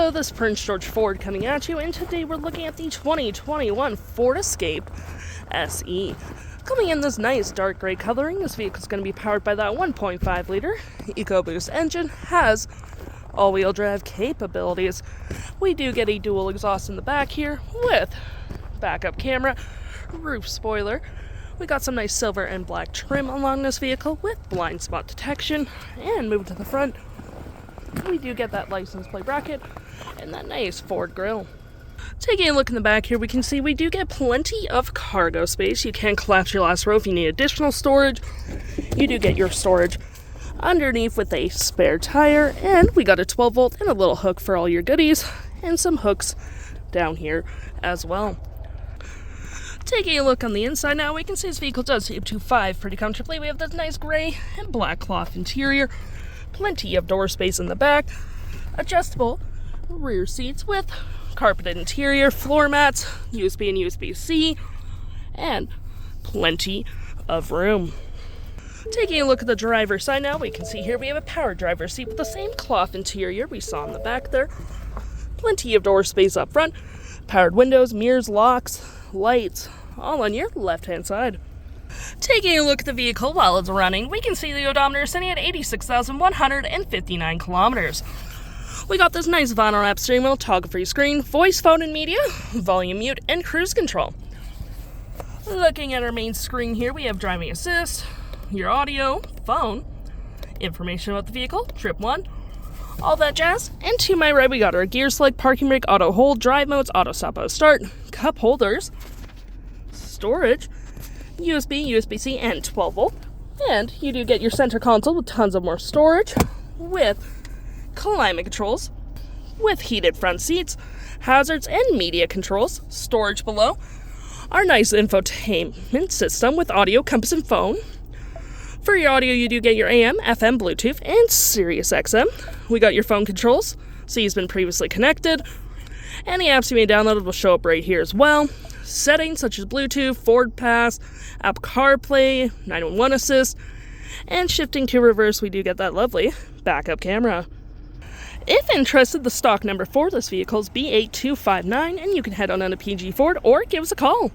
Hello, this is Prince George Ford coming at you, and today we're looking at the 2021 Ford Escape SE. Coming in this nice dark gray coloring, this vehicle is going to be powered by that 1.5 liter EcoBoost engine, has all-wheel drive capabilities. We do get a dual exhaust in the back here with backup camera, roof spoiler. We got some nice silver and black trim along this vehicle with blind spot detection, and moving to the front, we do get that license plate bracket and that nice Ford grille. Taking a look in the back here, we can see we do get plenty of cargo space. You can collapse your last row if you need additional storage. You do get your storage underneath with a spare tire, and we got a 12 volt and a little hook for all your goodies, and some hooks down here as well. Taking a look on the inside now, we can see this vehicle does save to 5 pretty comfortably. We have this nice gray and black cloth interior, plenty of door space in the back, adjustable rear seats with carpeted interior, floor mats, USB and USB-C, and plenty of room. Taking a look at the driver's side now, we can see here we have a power driver's seat with the same cloth interior we saw in the back there. Plenty of door space up front, powered windows, mirrors, locks, lights, all on your left-hand side. Taking a look at the vehicle while it's running, we can see the odometer sitting at 86,159 kilometers. We got this nice vinyl wrap steering wheel, toggle-free screen, voice, phone, and media, volume mute, and cruise control. Looking at our main screen here, we have driving assist, your audio, phone, information about the vehicle, trip 1, all that jazz. And to my right, we got our gear select, parking brake, auto hold, drive modes, auto stop, auto start, cup holders, storage, USB, USB-C, and 12 volt. And you do get your center console with tons of more storage, with climate controls, with heated front seats, hazards and media controls, storage below, our nice infotainment system with audio, compass, and phone. For your audio, you do get your AM, FM, Bluetooth, and SiriusXM. We got your phone controls, so you've been previously connected. Any apps you may download will show up right here as well. Settings such as Bluetooth, Ford Pass, Apple CarPlay, 911 Assist, and shifting to reverse, we do get that lovely backup camera. If interested, the stock number for this vehicle is B8259, and you can head on to PG Ford or give us a call.